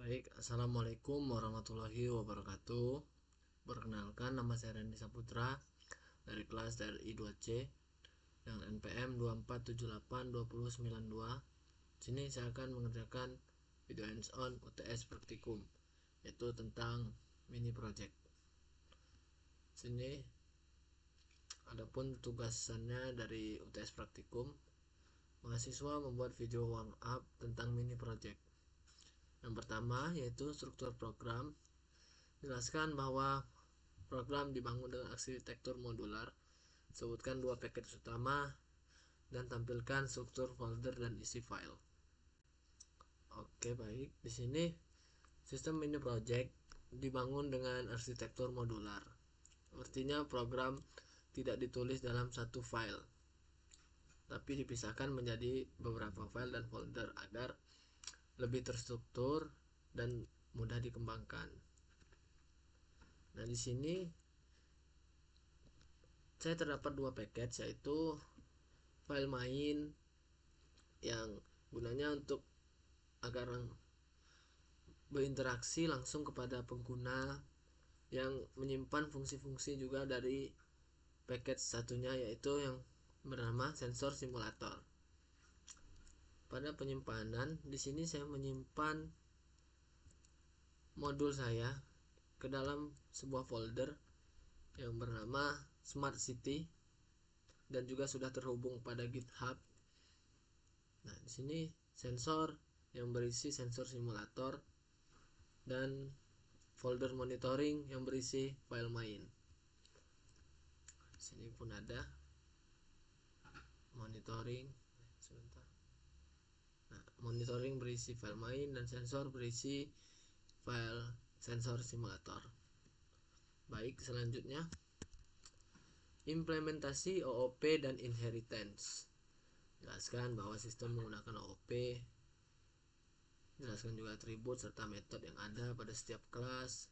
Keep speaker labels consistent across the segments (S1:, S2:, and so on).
S1: Baik, Assalamualaikum warahmatullahi wabarakatuh. Perkenalkan, nama saya Randy Saputra dari kelas TRI 2C dengan NPM 24782092. Sini saya akan mengerjakan video hands-on UTS praktikum, yaitu tentang mini project. Sini adapun tugasannya dari UTS praktikum, mahasiswa membuat video warm up tentang mini project. Yang pertama yaitu struktur program. Jelaskan bahwa program dibangun dengan arsitektur modular. Sebutkan dua paket utama dan tampilkan struktur folder dan isi file. Oke, baik. Di sini sistem mini project dibangun dengan arsitektur modular. Artinya program tidak ditulis dalam satu file, tapi dipisahkan menjadi beberapa file dan folder agar lebih terstruktur dan mudah dikembangkan. Nah, di sini saya terdapat dua paket, yaitu file main yang gunanya untuk agar berinteraksi langsung kepada pengguna, yang menyimpan fungsi-fungsi juga dari paket satunya, yaitu yang bernama sensor simulator. Pada penyimpanan, di sini saya menyimpan modul saya ke dalam sebuah folder yang bernama Smart City dan juga sudah terhubung pada GitHub. Nah, di sini sensor yang berisi sensor simulator dan folder monitoring yang berisi file main. Sini pun ada monitoring. Sebentar. Nah, monitoring berisi file main dan sensor berisi file sensor simulator. Baik, selanjutnya implementasi OOP dan inheritance. Jelaskan bahwa sistem menggunakan OOP. Jelaskan juga atribut serta metode yang ada pada setiap kelas.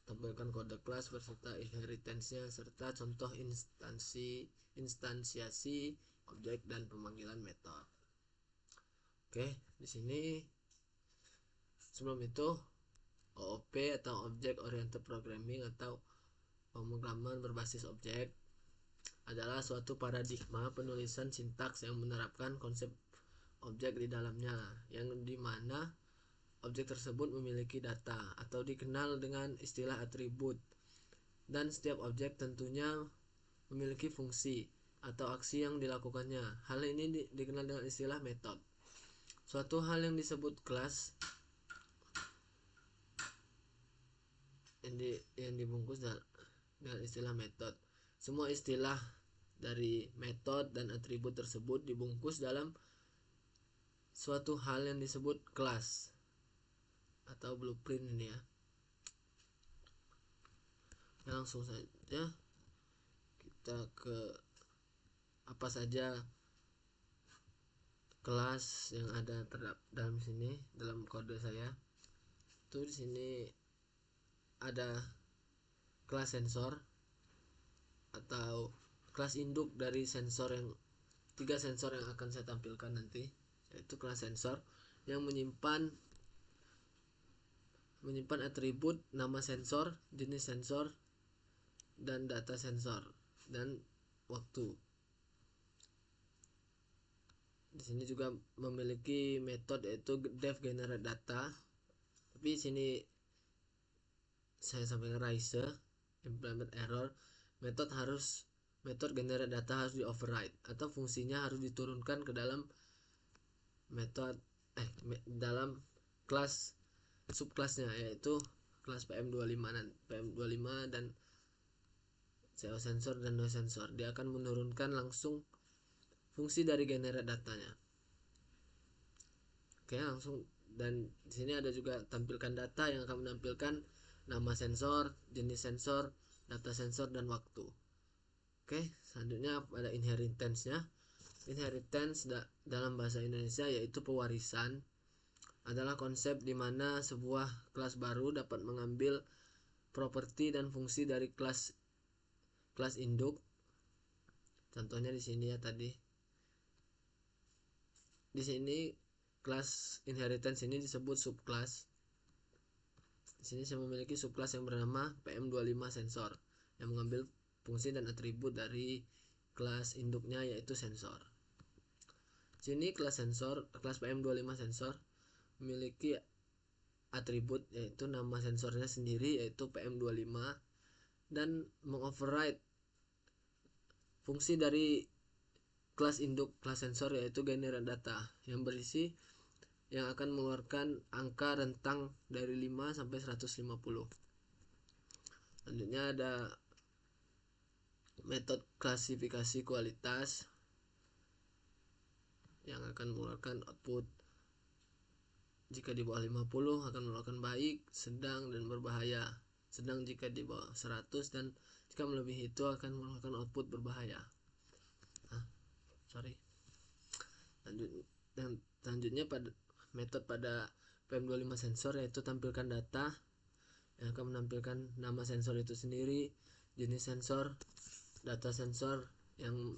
S1: Tampilkan kode kelas beserta inheritance-nya serta contoh instansiasi objek dan pemanggilan metode. Oke, di sini sebelum itu OOP atau Object Oriented Programming atau pemrograman berbasis objek adalah suatu paradigma penulisan sintaks yang menerapkan konsep objek di dalamnya, yang dimana objek tersebut memiliki data atau dikenal dengan istilah atribut, dan setiap objek tentunya memiliki fungsi atau aksi yang dilakukannya. Hal ini dikenal dengan istilah metode. Suatu hal yang disebut kelas yang dibungkus dengan istilah metode. Semua istilah dari metode dan atribut tersebut dibungkus dalam suatu hal yang disebut kelas atau blueprint ini ya. Langsung saja kita ke apa saja kelas yang ada dalam sini, dalam kode saya. Tuh, di sini ada kelas sensor atau kelas induk dari sensor yang 3 sensor yang akan saya tampilkan nanti, yaitu kelas sensor yang menyimpan atribut nama sensor, jenis sensor, dan data sensor dan waktu. Di sini juga memiliki metode yaitu def generate data, tapi sini saya sampaikan rise implement error. Metode generate data harus di override atau fungsinya harus diturunkan ke dalam metode dalam kelas subkelasnya, yaitu kelas PM25 dan CO sensor dan noise sensor. Dia akan menurunkan langsung fungsi dari generate datanya. Oke, langsung. Dan di sini ada juga tampilkan data yang akan menampilkan nama sensor, jenis sensor, data sensor, dan waktu. Oke, selanjutnya pada inheritance-nya. Inheritance dalam bahasa Indonesia yaitu pewarisan, adalah konsep di mana sebuah kelas baru dapat mengambil properti dan fungsi dari kelas induk. Contohnya di sini ya tadi. Di sini kelas inheritance ini disebut subclass. Di sini saya memiliki subclass yang bernama PM25 sensor yang mengambil fungsi dan atribut dari kelas induknya yaitu sensor. Sini kelas PM25 sensor memiliki atribut yaitu nama sensornya sendiri yaitu PM25 dan mengoverride fungsi dari kelas induk kelas sensor yaitu generate data yang berisi yang akan mengeluarkan angka rentang dari 5 sampai 150. Selanjutnya ada metode klasifikasi kualitas yang akan mengeluarkan output jika di bawah 50 akan mengeluarkan baik, sedang, dan berbahaya. Sedang jika di bawah 100 dan jika melebihi itu akan mengeluarkan output berbahaya. Selanjutnya pada metode pada PM25 sensor yaitu tampilkan data yang akan menampilkan nama sensor itu sendiri, jenis sensor, data sensor yang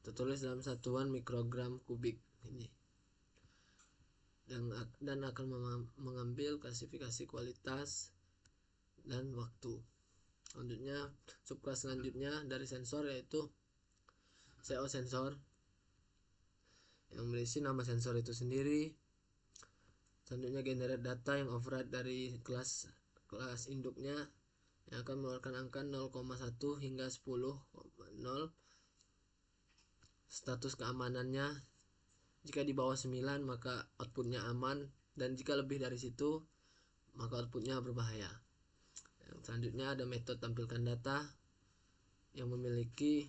S1: tertulis dalam satuan mikrogram kubik ini, dan akan mengambil klasifikasi kualitas dan waktu. Selanjutnya subclass selanjutnya dari sensor yaitu CO sensor yang berisi nama sensor itu sendiri. Selanjutnya generate data yang override dari kelas induknya yang akan mengeluarkan angka 0,1 hingga 10,0. Status keamanannya jika di bawah 9 maka outputnya aman, dan jika lebih dari situ maka outputnya berbahaya. Selanjutnya ada metode tampilkan data yang memiliki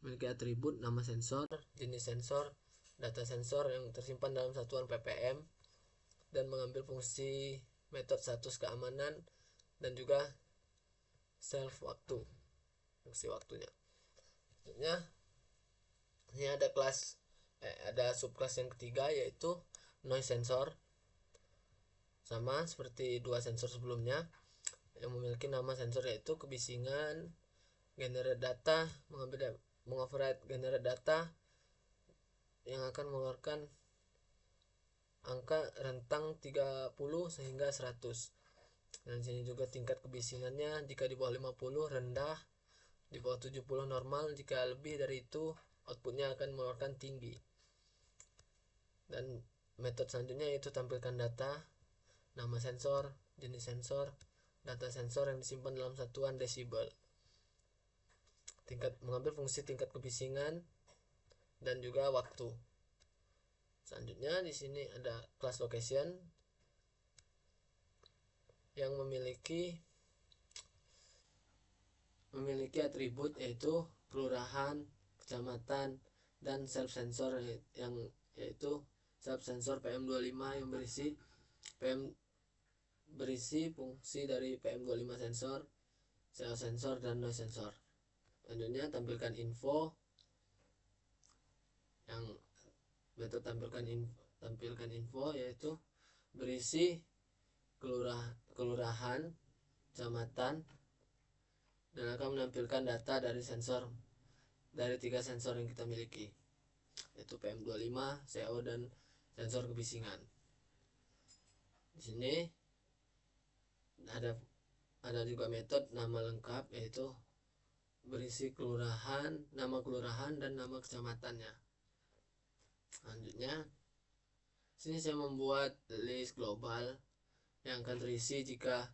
S1: atribut nama sensor, jenis sensor, data sensor yang tersimpan dalam satuan ppm, dan mengambil fungsi metode status keamanan dan juga self waktu, fungsi waktunya. Selanjutnya ini ada subclass yang ketiga yaitu noise sensor, sama seperti dua sensor sebelumnya yang memiliki nama sensor yaitu kebisingan, generate data, mengoverride generate data yang akan mengeluarkan angka rentang 30 sehingga 100. Dan sini juga tingkat kebisingannya jika di bawah 50 rendah, di bawah 70 normal, jika lebih dari itu outputnya akan mengeluarkan tinggi. Dan metode selanjutnya yaitu tampilkan data, nama sensor, jenis sensor, data sensor yang disimpan dalam satuan desibel. Mengambil fungsi tingkat kebisingan dan juga waktu. Selanjutnya di sini ada class location yang memiliki atribut yaitu kelurahan, kecamatan, dan self sensor yang yaitu self sensor PM25 yang berisi fungsi dari PM25 sensor, CO sensor, dan noise sensor. Selanjutnya tampilkan info yang metode tampilkan info yaitu berisi kelurahan, kecamatan, dan akan menampilkan data dari tiga sensor yang kita miliki yaitu PM25, CO, dan sensor kebisingan. Di sini ada juga metode nama lengkap yaitu berisi nama kelurahan dan nama kecamatannya. Selanjutnya sini saya membuat list global yang akan terisi jika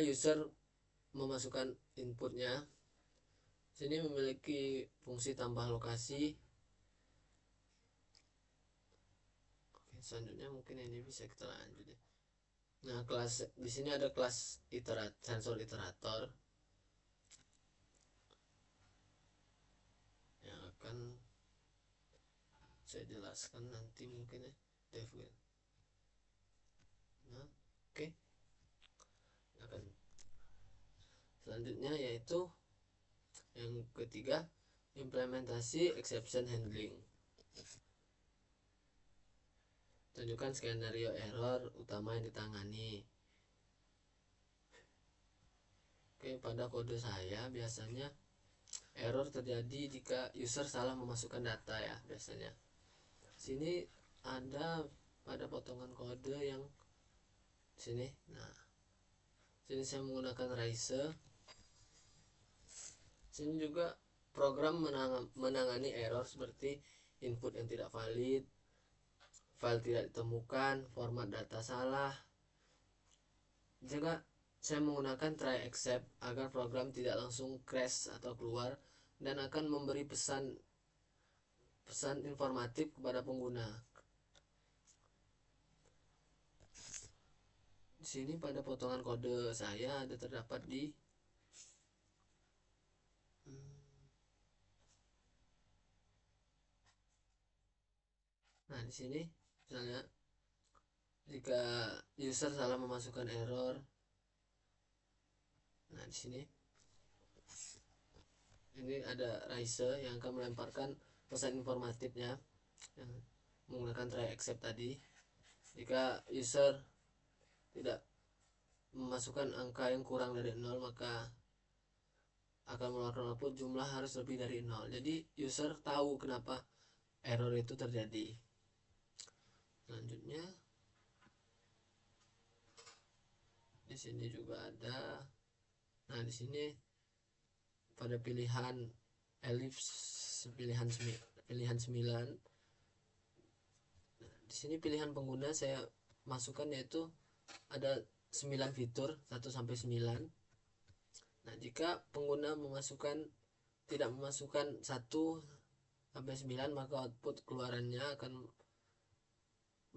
S1: user memasukkan inputnya. Sini memiliki fungsi tambah lokasi. Oke, selanjutnya mungkin ini bisa kita lanjut ya. Nah, di sini ada kelas sensor iterator yang akan saya jelaskan nanti mungkin ya, Devil. Nah, oke. Selanjutnya yaitu yang ketiga, implementasi exception handling. Tunjukkan skenario error utama yang ditangani. Oke, pada kode saya biasanya error terjadi jika user salah memasukkan data ya biasanya. Sini ada pada potongan kode yang sini. Nah, sini saya menggunakan Rice. Sini juga program menangani error seperti input yang tidak valid, file tidak ditemukan, format data salah. Juga saya menggunakan try except agar program tidak langsung crash atau keluar dan akan memberi pesan informatif kepada pengguna. Di sini pada potongan kode saya ada terdapat di Nah, di sini misalnya jika user salah memasukkan error. Nah, di sini ini ada Rice yang akan melemparkan pesan informatifnya yang menggunakan try except tadi. Jika user tidak memasukkan angka yang kurang dari 0, maka akan mengeluarkan output jumlah harus lebih dari 0. Jadi user tahu kenapa error itu terjadi. Selanjutnya di sini juga ada. Nah, di sini pada pilihan ellipse pilihan 9. Nah, di sini pilihan pengguna saya masukkan yaitu ada 9 fitur 1 sampai 9. Nah, jika pengguna tidak memasukkan 1 sampai 9, maka output keluarannya akan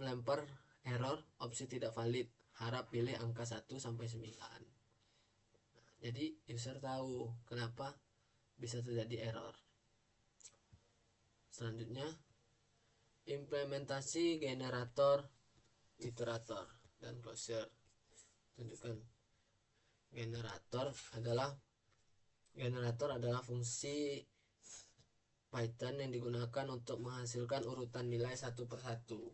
S1: melempar error opsi tidak valid. Harap pilih angka 1 sampai 9. Nah, jadi user tahu kenapa bisa terjadi error. Selanjutnya implementasi generator, iterator, dan closure. Tunjukkan generator adalah fungsi Python yang digunakan untuk menghasilkan urutan nilai satu per satu.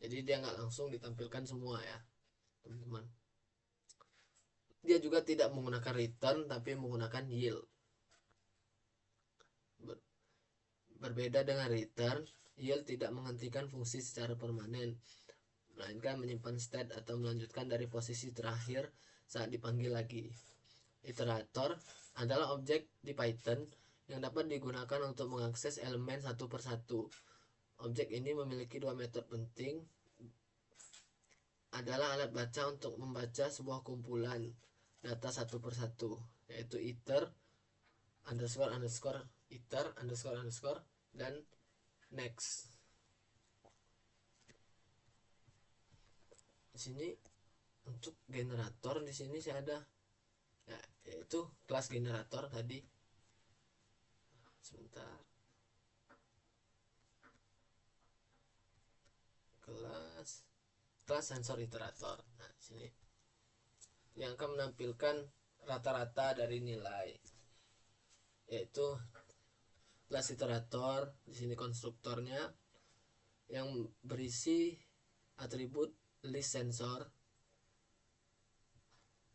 S1: Jadi dia nggak langsung ditampilkan semua ya, teman-teman. Dia juga tidak menggunakan return tapi menggunakan yield. Berbeda dengan return, yield tidak menghentikan fungsi secara permanen, melainkan menyimpan state atau melanjutkan dari posisi terakhir saat dipanggil lagi. Iterator adalah objek di Python yang dapat digunakan untuk mengakses elemen satu per satu. Objek ini memiliki dua metode penting. Adalah alat baca untuk membaca sebuah kumpulan data satu per satu, yaitu iter iter dan next. Di sini untuk generator di sini saya ada ya, yaitu kelas generator tadi. Sebentar. Kelas sensor iterator. Nah, sini yang akan menampilkan rata-rata dari nilai, yaitu kelas iterator. Di sini konstruktornya yang berisi atribut list sensor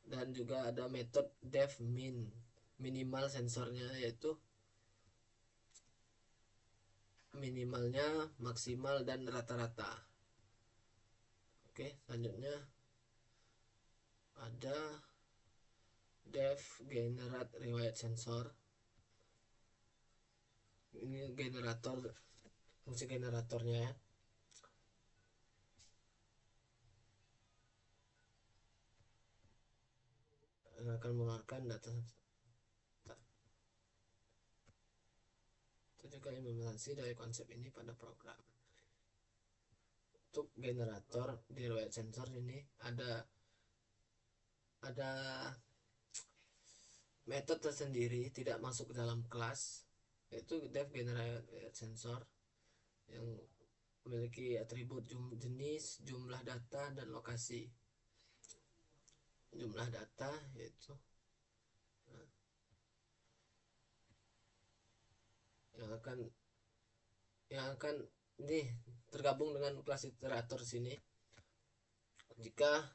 S1: dan juga ada metode def minimal sensornya, yaitu minimalnya, maksimal, dan rata-rata. Oke, selanjutnya ada def generate riwayat sensor. Ini generator, fungsi generatornya ya. Akan mengeluarkan data. Itu juga implementasi dari konsep ini pada program. Untuk generator di riwayat sensor ini ada metode tersendiri, tidak masuk ke dalam kelas, yaitu def generate sensor yang memiliki atribut jenis, jumlah data, dan lokasi. Jumlah data yaitu yang akan ini tergabung dengan kelas iterator sini. Jika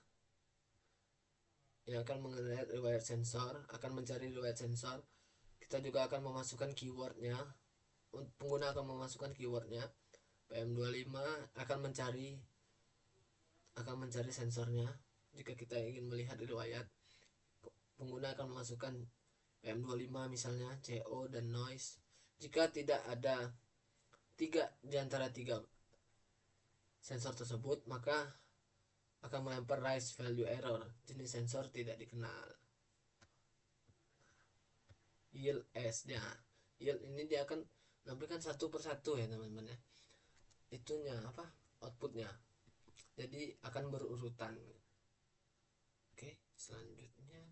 S1: yang akan mengenai riwayat sensor akan mencari riwayat sensor, kita juga akan memasukkan keywordnya. Pengguna akan memasukkan keywordnya. PM25 akan mencari sensornya. Jika kita ingin melihat riwayat, pengguna akan memasukkan PM25 misalnya, CO, dan noise. Jika tidak ada di antara tiga sensor tersebut, maka akan melempar raise value error, jenis sensor tidak dikenal. Yield S-nya, yield ini dia akan menampilkan satu persatu ya teman-teman ya, itunya apa, outputnya, jadi akan berurutan. Oke, selanjutnya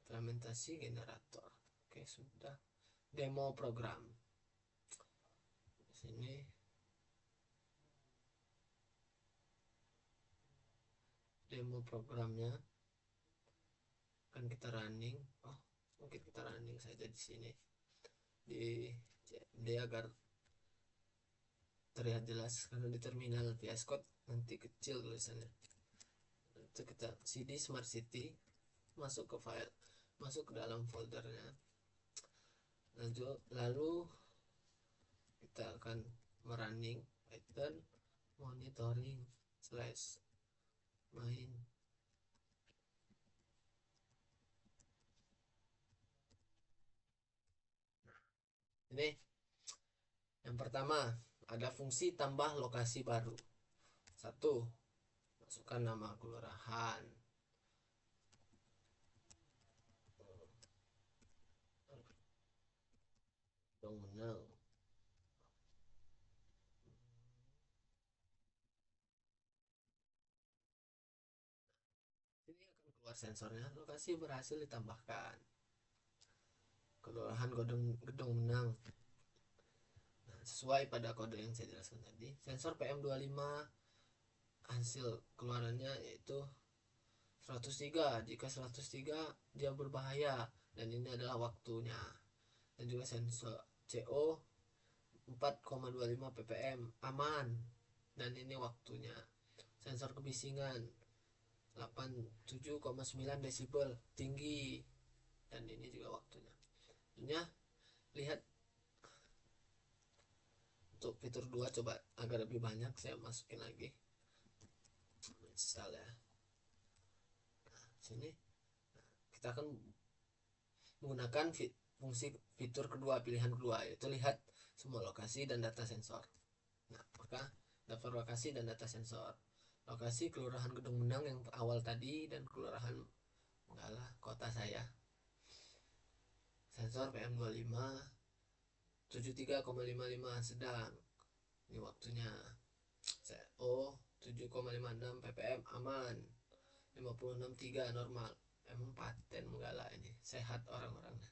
S1: implementasi generator. Oke, sudah. Demo program. Di sini demo programnya akan kita running. Oh, mungkin kita running saja di sini di CMD agar terlihat jelas, karena di terminal VS Code nanti kecil tulisannya. Itu kita cd Smart City, masuk ke file, masuk ke dalam foldernya. Lalu kita akan merunning Python monitoring slash main. Ini yang pertama, ada fungsi tambah lokasi baru. 1, masukkan nama kelurahan. Menang. Ini akan keluar sensornya, lokasi berhasil ditambahkan. Kelurahan Gedong Menang. Nah, sesuai pada kode yang saya jelaskan tadi, sensor PM25 hasil keluarannya yaitu 103. Jika 103 dia berbahaya, dan ini adalah waktunya. Dan juga sensor CO 4,25 ppm aman, dan ini waktunya. Sensor kebisingan 87,9 desibel tinggi, dan ini juga waktunya. Tentunya lihat untuk fitur 2 coba agar lebih banyak, saya masukin lagi misalnya. Nah, sini kita akan menggunakan fungsi fitur kedua, pilihan kedua, yaitu lihat semua lokasi dan data sensor. Nah, maka daftar lokasi dan data sensor. Lokasi Kelurahan Gedong Menang yang awal tadi, dan Kelurahan Mengalah kota saya. Sensor PM25 73,55 sedang, ini waktunya. CO 7,56 ppm aman, 56,3 normal. Emang paten Menggala ini, sehat orang-orangnya.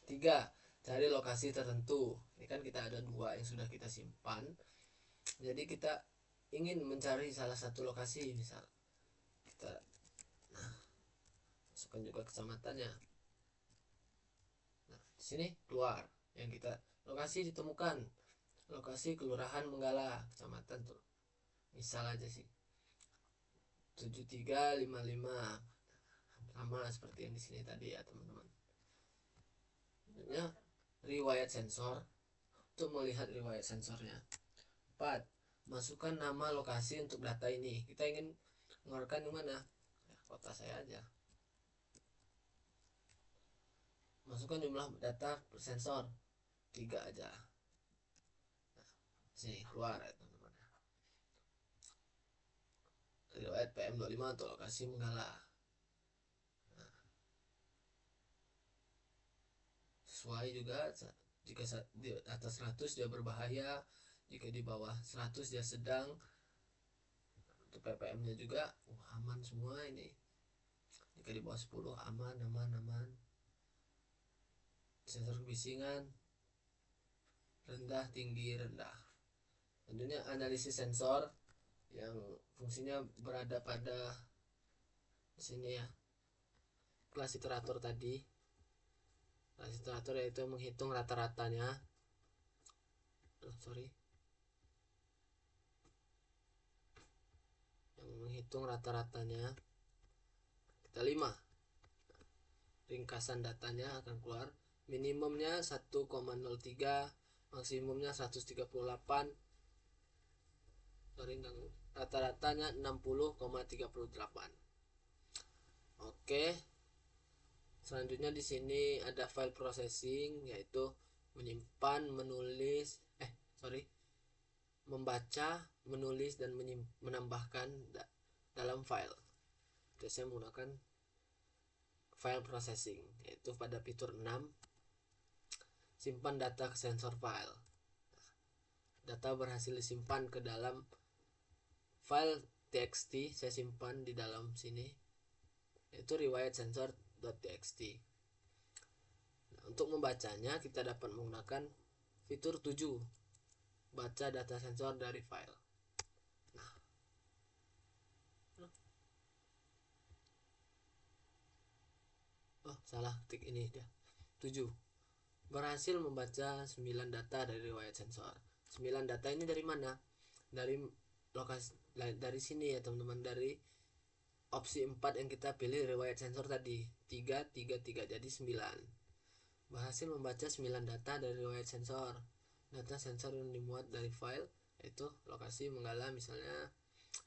S1: 3, cari lokasi tertentu. Ini kan kita ada 2 yang sudah kita simpan, jadi kita ingin mencari salah satu lokasi. Misal kita masukkan juga kecamatannya. Nah, di sini keluar yang kita lokasi ditemukan, lokasi Kelurahan Menggala, kecamatan tuh misal aja sih 7355, sama seperti yang di sini tadi ya teman-teman. Riwayat sensor, untuk melihat riwayat sensornya. 4, masukkan nama lokasi untuk data ini. Kita ingin mengeluarkan di mana? Ya, kota saya aja. Masukkan jumlah data per sensor 3 aja. Nah, sini keluar ya teman-teman. Riwayat PM25 untuk lokasi Menggala. Nah, sesuai juga, jika di atas 100 dia berbahaya, jika di bawah 100 dia sedang. Untuk ppm nya juga aman semua ini. Jika di bawah 10 aman. Sensor kebisingan rendah, tinggi, rendah. Tentunya analisis sensor yang fungsinya berada pada sini ya, kelas iterator tadi. Kelas iterator yaitu menghitung rata-ratanya. Yang menghitung rata-ratanya kita 5. Ringkasan datanya akan keluar minimumnya 1,03, maksimumnya 138, rata-ratanya 60,38. Oke, selanjutnya di sini ada file processing, yaitu menyimpan, menulis, membaca, menulis, dan menambahkan dalam file. Jadi saya menggunakan file processing, yaitu pada fitur 6, simpan data ke sensor file. Data berhasil disimpan ke dalam file txt, saya simpan di dalam sini, yaitu riwayat sensor.txt. Nah, untuk membacanya kita dapat menggunakan fitur 7, baca data sensor dari file. Salah ketik ini dia. 7. Berhasil membaca 9 data dari riwayat sensor. 9 data ini dari mana? Dari lokasi, dari sini ya teman-teman, dari opsi 4 yang kita pilih riwayat sensor tadi, 3 3 3, jadi 9. Berhasil membaca 9 data dari riwayat sensor. Data sensor yang dimuat dari file yaitu lokasi menggala, misalnya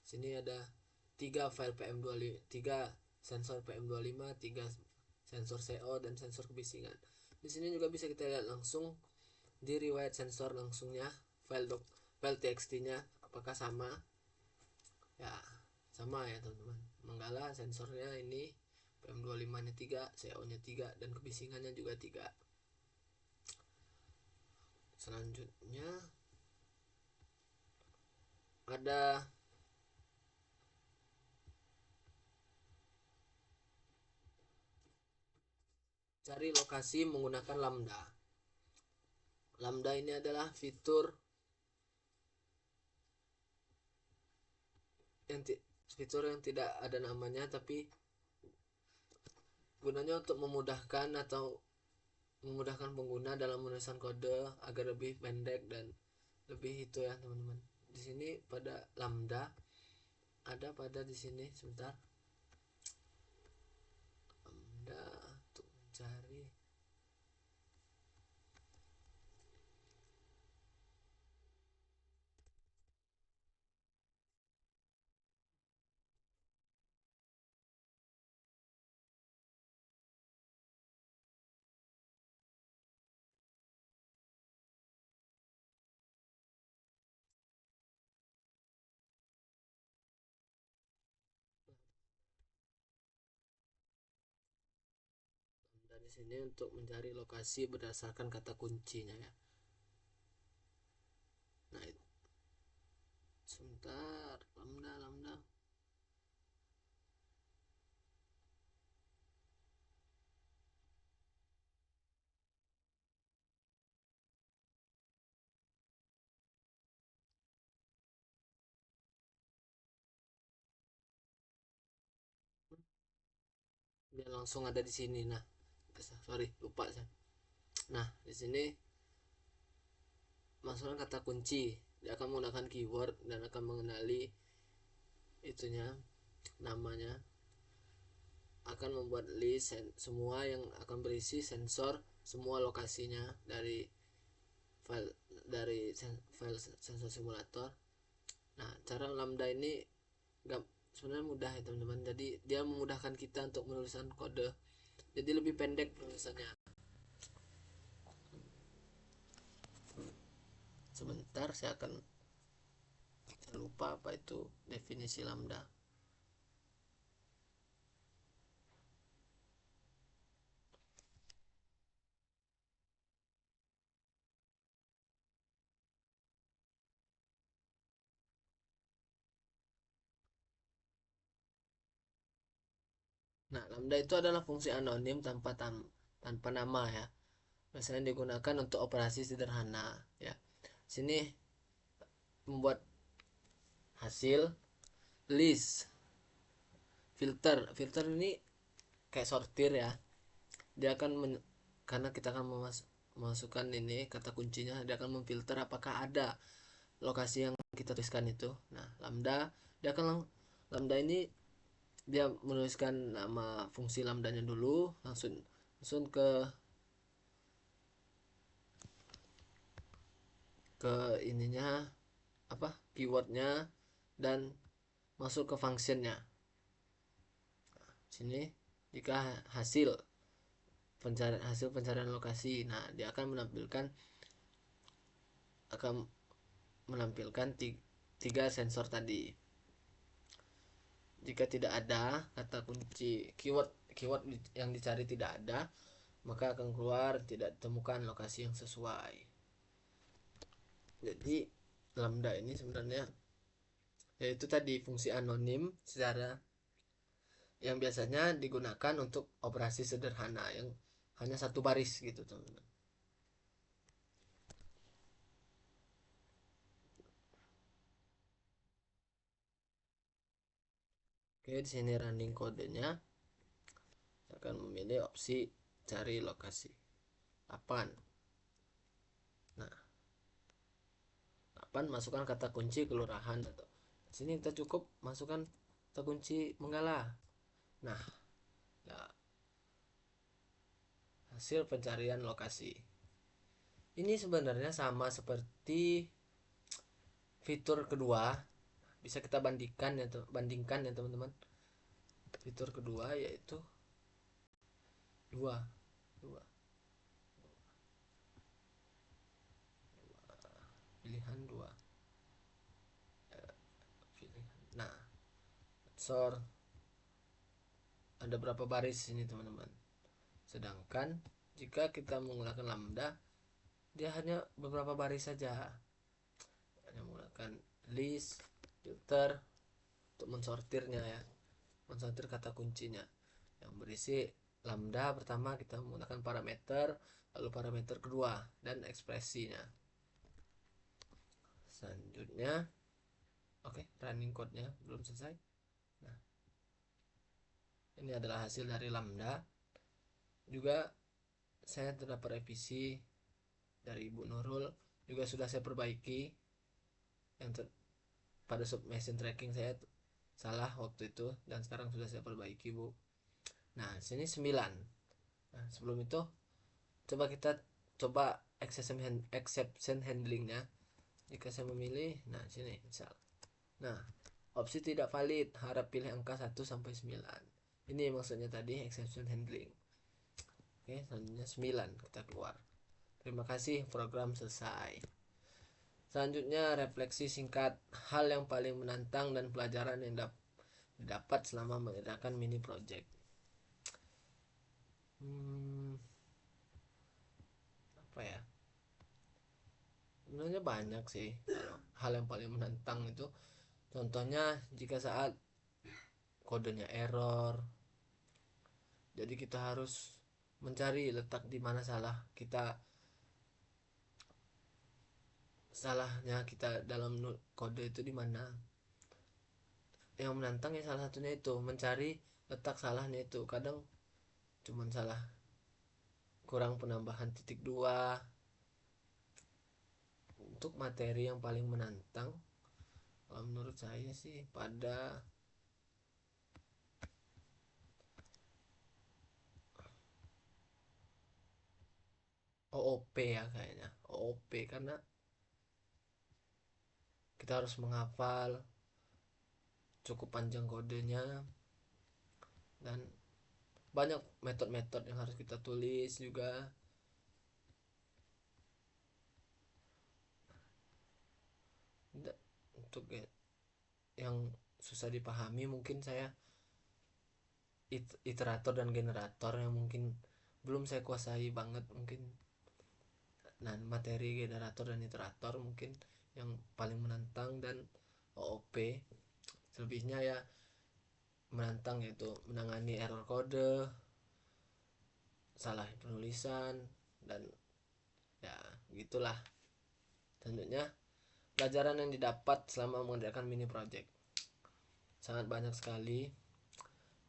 S1: sini ada 3 file PM25, 3 sensor PM25, 3 sensor CO, dan sensor kebisingan. Di sini juga bisa kita lihat langsung di riwayat sensor langsungnya file txt-nya apakah sama. Ya, sama ya teman-teman. Menggala sensornya ini PM25 nya 3, CO nya 3, dan kebisingannya juga 3. Selanjutnya ada cari lokasi menggunakan lambda. Lambda ini adalah fitur yang tidak ada namanya, tapi gunanya untuk memudahkan pengguna dalam menuliskan kode agar lebih pendek dan lebih itu ya teman-teman. Di sini pada lambda ada pada di sini, sebentar, lambda untuk mencari. Dari sini untuk mencari lokasi berdasarkan kata kuncinya ya. Nah, sebentar, lambda. Dia langsung ada di sini. Nah, sorry, lupa saya. Nah, di sini masukkan kata kunci. Dia akan menggunakan keyword dan akan mengenali itunya, namanya. Akan membuat list semua yang akan berisi sensor, semua lokasinya dari file sensor simulator. Nah, cara lambda ini sebenarnya mudah ya teman-teman. Jadi dia memudahkan kita untuk menuliskan kode, jadi lebih pendek penulisannya. Sebentar, saya lupa apa itu definisi lambda. Nah, lambda itu adalah fungsi anonim tanpa nama ya. Biasanya digunakan untuk operasi sederhana ya. Sini membuat hasil, list, filter ini kayak sortir ya. Dia akan karena kita akan memasukkan ini kata kuncinya, dia akan memfilter apakah ada lokasi yang kita tuliskan itu. Nah, lambda ini dia menuliskan nama fungsi lambdanya dulu, langsung ke ke ininya apa keywordnya dan masuk ke functionnya. Sini jika hasil pencarian lokasi, nah dia akan menampilkan tiga sensor tadi. Jika tidak ada kata kunci keyword yang dicari tidak ada, maka akan keluar tidak ditemukan lokasi yang sesuai. Jadi lambda ini sebenarnya yaitu tadi fungsi anonim secara yang biasanya digunakan untuk operasi sederhana yang hanya satu baris gitu teman-teman. Oke, di sini running kodenya akan memilih opsi cari lokasi 8. Nah, 8 masukkan kata kunci kelurahan atau di sini kita cukup masukkan kata kunci Menggala. Nah, ya, hasil pencarian lokasi. Ini sebenarnya sama seperti fitur kedua. Bisa kita bandingkan ya teman-teman. Fitur kedua yaitu 2 pilihan 2 pilihan. Nah, sort ada berapa baris ini teman-teman. Sedangkan jika kita menggunakan lambda, dia hanya beberapa baris saja. Hanya menggunakan list, filter untuk mensortirnya ya. Mensortir kata kuncinya yang berisi lambda pertama kita menggunakan parameter, lalu parameter kedua dan ekspresinya. Selanjutnya oke, running code-nya belum selesai. Nah, ini adalah hasil dari lambda. Juga saya terdapat revisi dari Ibu Nurul, juga sudah saya perbaiki yang pada submission tracking saya salah waktu itu dan sekarang sudah saya perbaiki Bu. Nah sini 9. Nah sebelum itu coba exception handlingnya. Jika saya memilih, nah sini misal, nah opsi tidak valid, harap pilih angka 1 sampai 9. Ini maksudnya tadi exception handling. Oke, selanjutnya 9 kita keluar. Terima kasih, program selesai. Selanjutnya refleksi singkat hal yang paling menantang dan pelajaran yang didapat selama mengerjakan mini project. Apa ya? Sebenarnya banyak sih hal yang paling menantang itu. Contohnya jika saat kodenya error, jadi kita harus mencari letak di mana salahnya kita dalam kode itu di mana. Yang menantang ya salah satunya itu mencari letak salahnya itu. Kadang cuman salah kurang penambahan titik 2. Untuk materi yang paling menantang kalau menurut saya sih pada OOP ya kayaknya. OOP karena kita harus menghafal cukup panjang kodenya dan banyak metode-metode yang harus kita tulis juga. Untuk yang susah dipahami mungkin saya iterator dan generator yang mungkin belum saya kuasai banget mungkin. Nah materi generator dan iterator mungkin yang paling menantang dan OOP selebihnya ya menantang yaitu menangani error kode, salah penulisan dan ya gitulah. Selanjutnya pelajaran yang didapat selama mengerjakan mini project sangat banyak sekali.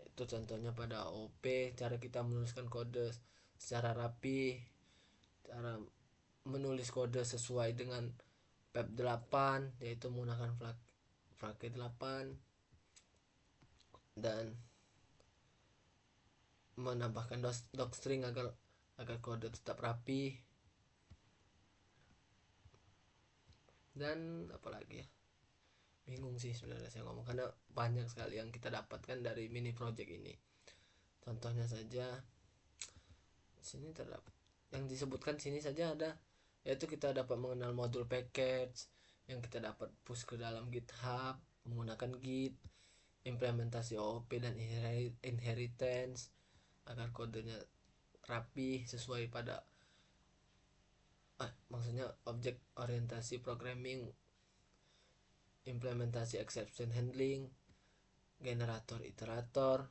S1: Itu contohnya pada OP, cara kita menuliskan kode secara rapi, cara menulis kode sesuai dengan PEP 8 yaitu menggunakan Flake 8 dan menambahkan docstring agar kode tetap rapi. Dan apalagi ya, bingung sih sebenarnya saya ngomong karena banyak sekali yang kita dapatkan dari mini project ini. Contohnya saja sini terdapat yang disebutkan sini saja ada, yaitu kita dapat mengenal modul package yang kita dapat push ke dalam GitHub menggunakan Git, implementasi OOP dan inheritance agar kodenya rapi sesuai pada maksudnya objek orientasi programming, implementasi exception handling, generator iterator,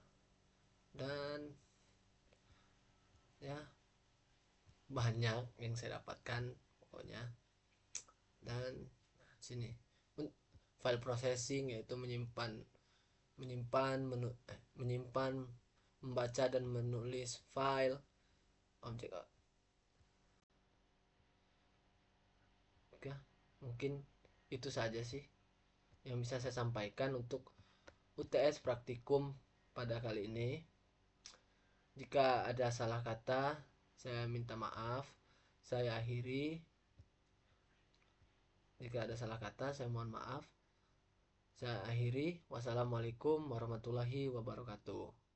S1: dan ya banyak yang saya dapatkan pokoknya. Dan sini file processing, yaitu menyimpan, membaca dan menulis file objek. Oke, mungkin itu saja sih yang bisa saya sampaikan untuk UTS praktikum pada kali ini. Jika ada salah kata, saya minta maaf. Saya akhiri. Jika ada salah kata, saya mohon maaf. Saya akhiri. Wassalamualaikum warahmatullahi wabarakatuh.